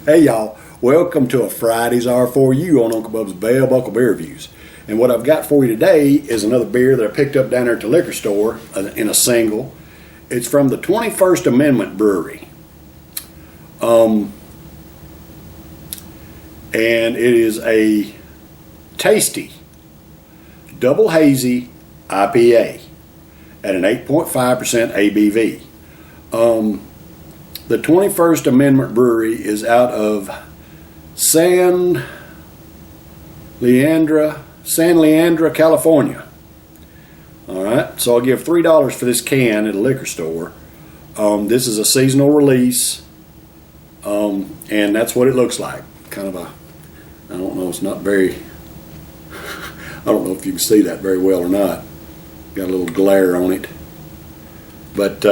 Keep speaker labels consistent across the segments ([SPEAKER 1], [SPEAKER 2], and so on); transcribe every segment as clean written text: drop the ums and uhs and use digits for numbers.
[SPEAKER 1] Hey y'all, welcome to a Friday's R4U on Uncle Bub's Bell Buckle Beer Reviews. And what I've got for you today is another beer that I picked up down there at the liquor store in a single. It's from the 21st Amendment Brewery. And it is a tasty double hazy IPA at an 8.5% ABV. The 21st Amendment Brewery is out of San Leandro, California. All right, so I'll give $3 for this can at a liquor store. This is a seasonal release, and that's what it looks like. Kind of a, I don't know, it's not very, I don't know if you can see that very well or not. Got a little glare on it. But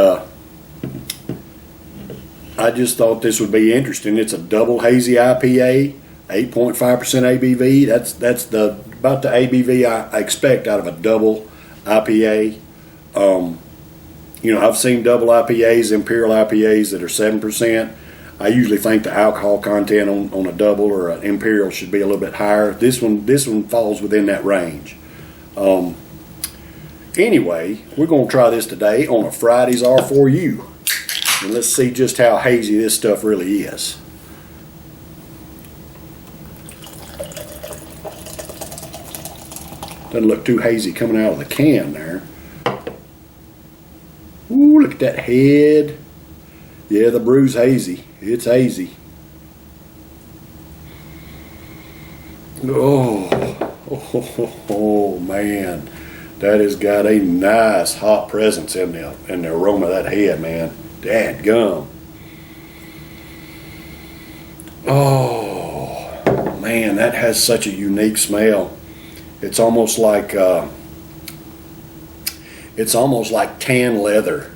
[SPEAKER 1] I just thought this would be interesting. It's a double hazy IPA, 8.5% ABV. That's about the ABV I expect out of a double IPA. I've seen double IPAs, Imperial IPAs that are 7%. I usually think the alcohol content on a double or an Imperial should be a little bit higher. This one falls within that range. Anyway, we're going to try this today on a Friday's R4U. And let's see just how hazy this stuff really is. Doesn't look too hazy coming out of the can there. Ooh, look at that head. Yeah, the brew's hazy. It's hazy. Oh man. That has got a nice hot presence in the aroma of that head, man. Dadgum. Oh man, that has such a unique smell. It's almost like tan leather.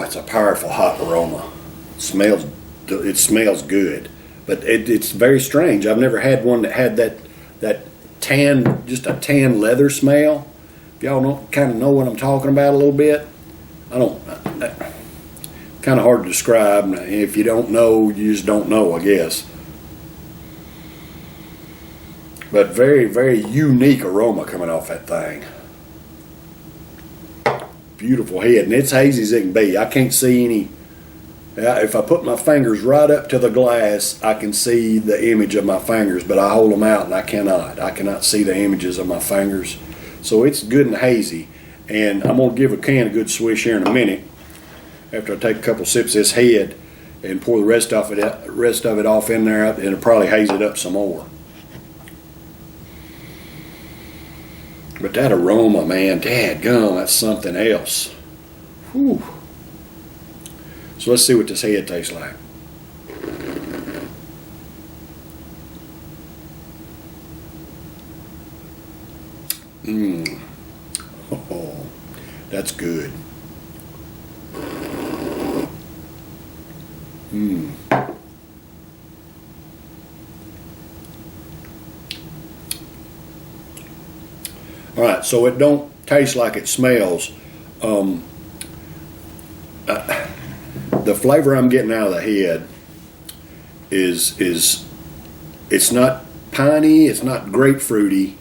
[SPEAKER 1] It's a powerful hot aroma. It smells good, but it's very strange. I've never had one that had that tan, just a tan leather smell. Y'all kind of know what I'm talking about a little bit. Kind of hard to describe. If you don't know, you just don't know, I guess. But very, very unique aroma coming off that thing. Beautiful head, and it's hazy as it can be. I can't see any. If I put my fingers right up to the glass, I can see the image of my fingers, but I hold them out and I cannot see the images of my fingers. So it's good and hazy, and I'm going to give a can a good swish here in a minute after I take a couple sips of this head and pour the rest of it off in there, and it'll probably haze it up some more. But that aroma, man, dadgum, that's something else. Whew. So let's see what this head tastes like. Oh, that's good. All right, so it don't taste like it smells. The flavor I'm getting out of the head is it's not piney, it's not grapefruity.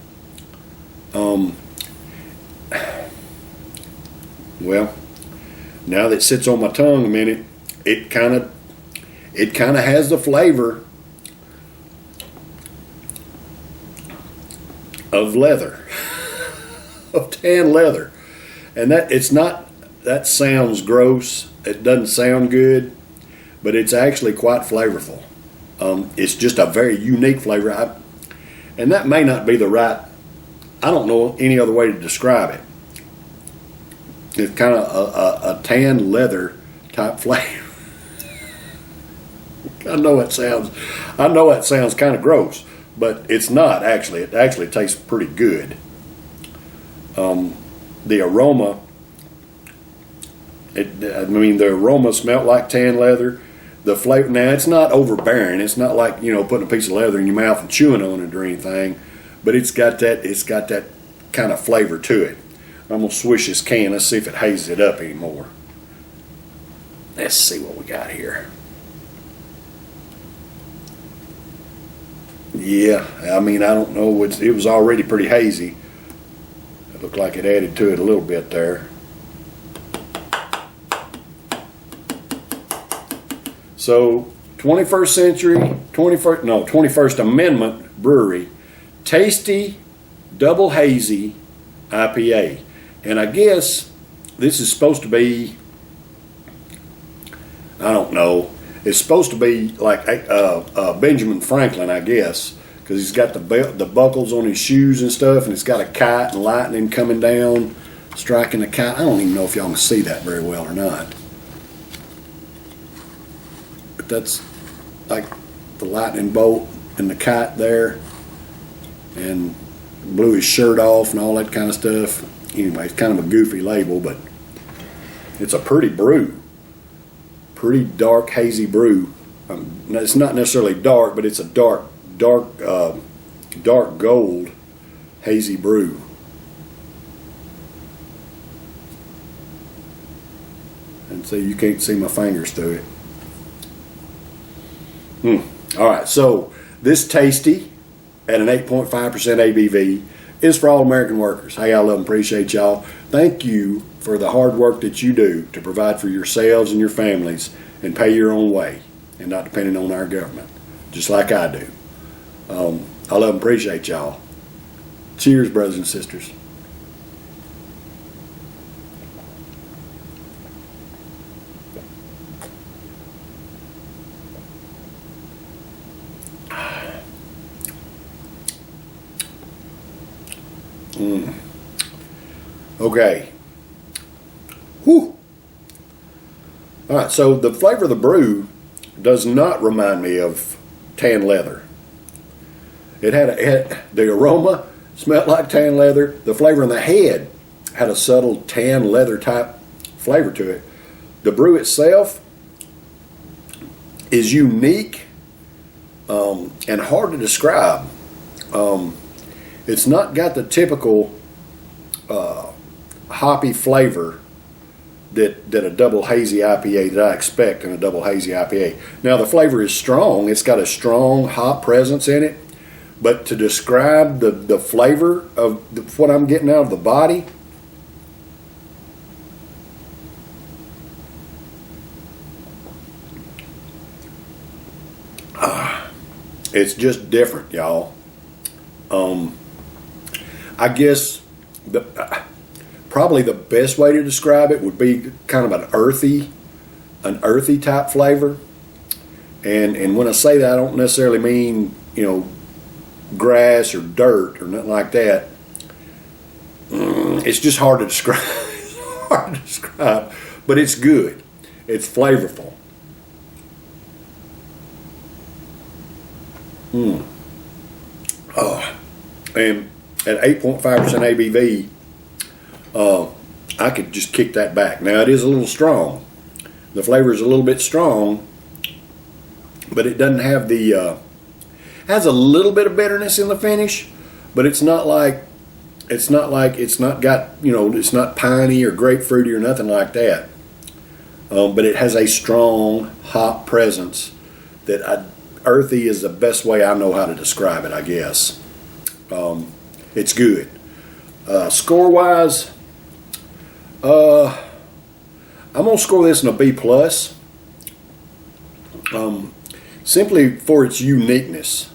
[SPEAKER 1] Well, now that it sits on my tongue a minute, it kind of has the flavor of leather, of tan leather, and that sounds gross. It doesn't sound good, but it's actually quite flavorful. It's just a very unique flavor, and that may not be the right. I don't know any other way to describe it. It's kind of a tan leather type flavor. I know that sounds kind of gross, but it's not actually. It actually tastes pretty good. The aroma, the aroma smelled like tan leather. The flavor, now it's not overbearing. It's not like, putting a piece of leather in your mouth and chewing on it or anything, but it's got that kind of flavor to it. I'm gonna swish this can. Let's see if it hazes it up anymore. Let's see what we got here. Yeah, I mean, I don't know. It was already pretty hazy. It looked like it added to it a little bit there. So, 21st century, 21st Amendment Brewery, Tasty Double Hazy IPA. And I guess this is supposed to be, I don't know, it's supposed to be like Benjamin Franklin, I guess, because he's got the buckles on his shoes and stuff, and it's got a kite and lightning coming down, striking the kite. I don't even know if y'all can see that very well or not. But that's like the lightning bolt and the kite there, and blew his shirt off and all that kind of stuff. Anyway, it's kind of a goofy label, but it's a pretty brew. Pretty dark, hazy brew. It's not necessarily dark, but it's a dark gold hazy brew. And so you can't see my fingers through it. All right, so this Tasty at an 8.5% ABV is for all American workers. Hey, I love and appreciate y'all. Thank you for the hard work that you do to provide for yourselves and your families and pay your own way and not depending on our government, just like I do. I love and appreciate y'all. Cheers, brothers and sisters. Okay. Whew. All right, so the flavor of the brew does not remind me of tan leather. It had the aroma smelled like tan leather. The flavor in the head had a subtle tan leather type flavor to it. The brew itself is unique and hard to describe. It's not got the typical hoppy flavor that a double hazy IPA that I expect in a double hazy IPA. Now the flavor is strong. It's got a strong hop presence in it. But to describe the flavor of what I'm getting out of the body, it's just different, y'all. I guess probably the best way to describe it would be kind of an earthy type flavor. And when I say that, I don't necessarily mean, grass or dirt or nothing like that. It's just hard to describe. It's hard to describe, but it's good. It's flavorful. Oh, and at 8.5% ABV, I could just kick that back. Now it is a little strong. The flavor is a little bit strong, but it doesn't have the has a little bit of bitterness in the finish, but it's not got it's not piney or grapefruity or nothing like that. But it has a strong hop presence that earthy is the best way I know how to describe it, I guess. It's good. Score wise, I'm gonna score this in a B plus. Simply for its uniqueness.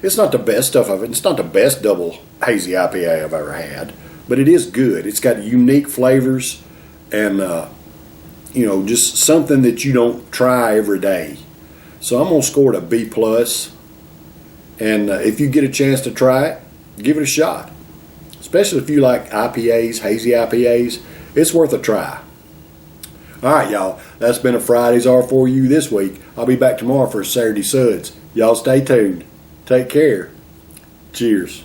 [SPEAKER 1] It's not the best stuff of it. It's not the best double hazy IPA I've ever had, but it is good. It's got unique flavors and just something that you don't try every day. So I'm gonna score it a B plus. And if you get a chance to try it, give it a shot. Especially if you like IPAs, hazy IPAs, it's worth a try. All right, y'all. That's been a Friday's R4U this week. I'll be back tomorrow for a Saturday Suds. Y'all stay tuned. Take care. Cheers.